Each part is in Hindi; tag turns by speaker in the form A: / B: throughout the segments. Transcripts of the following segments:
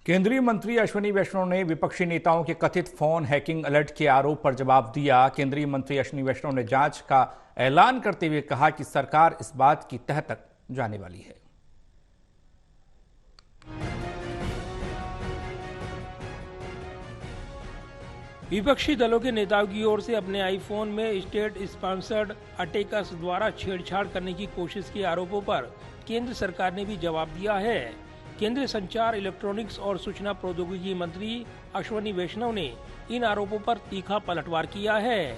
A: केंद्रीय मंत्री अश्विनी वैष्णव ने विपक्षी नेताओं के कथित फोन हैकिंग अलर्ट के आरोप पर जवाब दिया। केंद्रीय मंत्री अश्विनी वैष्णव ने जांच का ऐलान करते हुए कहा कि सरकार इस बात की तह तक जाने वाली है।
B: विपक्षी दलों के नेताओं की ओर से अपने आईफोन में स्टेट स्पॉन्सर्ड अटैकर्स द्वारा छेड़छाड़ करने की कोशिश के आरोपों पर केंद्र सरकार ने भी जवाब दिया है। केंद्रीय संचार, इलेक्ट्रॉनिक्स और सूचना प्रौद्योगिकी मंत्री अश्विनी वैष्णव ने इन आरोपों पर तीखा पलटवार किया है।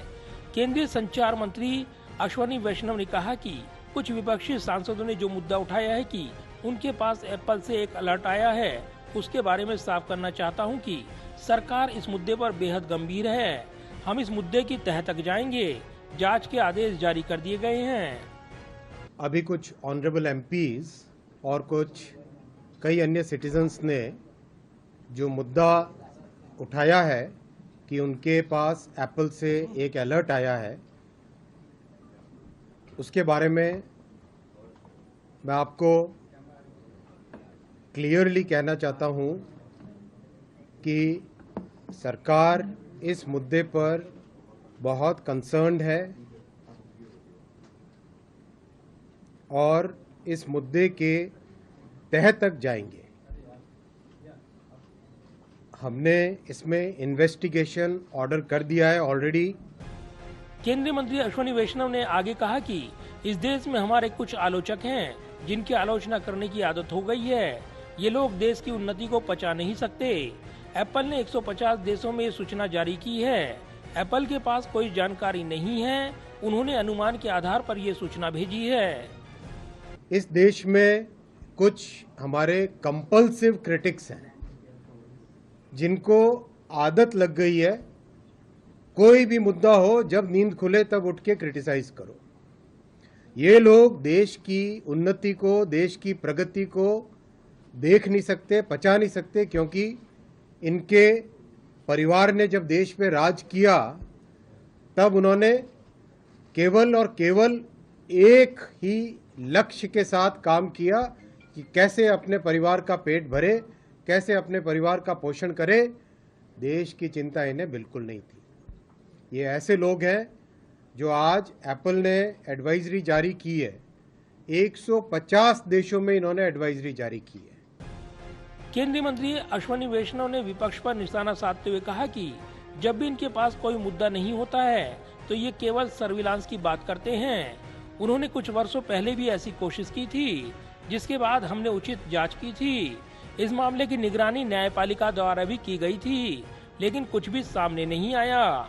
B: केंद्रीय संचार मंत्री अश्विनी वैष्णव ने कहा कि कुछ विपक्षी सांसदों ने जो मुद्दा उठाया है कि उनके पास एप्पल से एक अलर्ट आया है, उसके बारे में साफ करना चाहता हूं कि सरकार इस मुद्दे पर बेहद गंभीर है। हम इस मुद्दे की तह तक जाएंगे। जांच के आदेश जारी कर दिए गए हैं।
C: अभी कुछ ऑनरेबल एमपीज और कई अन्य सिटीजन्स ने जो मुद्दा उठाया है कि उनके पास एप्पल से एक अलर्ट आया है, उसके बारे में मैं आपको क्लियरली कहना चाहता हूं कि सरकार इस मुद्दे पर बहुत कंसर्न्ड है और इस मुद्दे के तह तक जाएंगे। हमने इसमें इन्वेस्टिगेशन ऑर्डर कर दिया है ऑलरेडी।
B: केंद्रीय मंत्री अश्विनी वैष्णव ने आगे कहा कि इस देश में हमारे कुछ आलोचक हैं जिनकी आलोचना करने की आदत हो गई है। ये लोग देश की उन्नति को पचा नहीं सकते। एप्पल ने 150 देशों में ये सूचना जारी की है। एप्पल के पास कोई जानकारी नहीं है। उन्होंने अनुमान के आधार पर ये सूचना भेजी है।
C: इस देश में कुछ हमारे कंपल्सिव क्रिटिक्स हैं जिनको आदत लग गई है कोई भी मुद्दा हो, जब नींद खुले तब उठ के क्रिटिसाइज करो। ये लोग देश की उन्नति को, देश की प्रगति को देख नहीं सकते, पचा नहीं सकते, क्योंकि इनके परिवार ने जब देश पे राज किया तब उन्होंने केवल और केवल एक ही लक्ष्य के साथ काम किया कि कैसे अपने परिवार का पेट भरे, कैसे अपने परिवार का पोषण करे। देश की चिंता इन्हें बिल्कुल नहीं थी। ये ऐसे लोग हैं जो आज एप्पल ने एडवाइजरी जारी की है, 150 देशों में इन्होंने एडवाइजरी जारी की है।
B: केंद्रीय मंत्री अश्विनी वैष्णव ने विपक्ष पर निशाना साधते हुए कहा कि जब भी इनके पास कोई मुद्दा नहीं होता है तो ये केवल सर्विलांस की बात करते हैं। उन्होंने कुछ वर्षों पहले भी ऐसी कोशिश की थी, जिसके बाद हमने उचित जांच की थी। इस मामले की निगरानी न्यायपालिका द्वारा भी की गई थी, लेकिन कुछ भी सामने नहीं आया।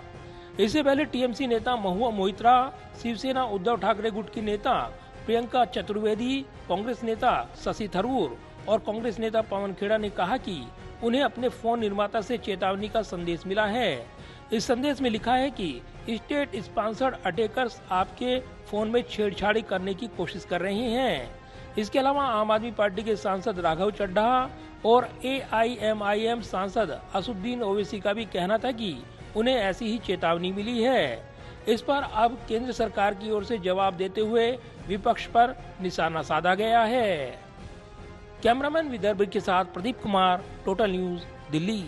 B: इससे पहले टीएमसी नेता महुआ मोइत्रा, शिवसेना उद्धव ठाकरे गुट की नेता प्रियंका चतुर्वेदी, कांग्रेस नेता शशि थरूर और कांग्रेस नेता पवन खेड़ा ने कहा कि उन्हें अपने फोन निर्माता से चेतावनी का संदेश मिला है। इस संदेश में लिखा है कि स्टेट स्पॉन्सर्ड अटैकर्स आपके फोन में छेड़छाड़ी करने की कोशिश कर रहे हैं। इसके अलावा आम आदमी पार्टी के सांसद राघव चड्ढा और AIMIM सांसद असुद्दीन ओवैसी का भी कहना था कि उन्हें ऐसी ही चेतावनी मिली है। इस पर अब केंद्र सरकार की ओर से जवाब देते हुए विपक्ष पर निशाना साधा गया है। कैमरामैन विदर्भ के साथ प्रदीप कुमार, टोटल न्यूज, दिल्ली।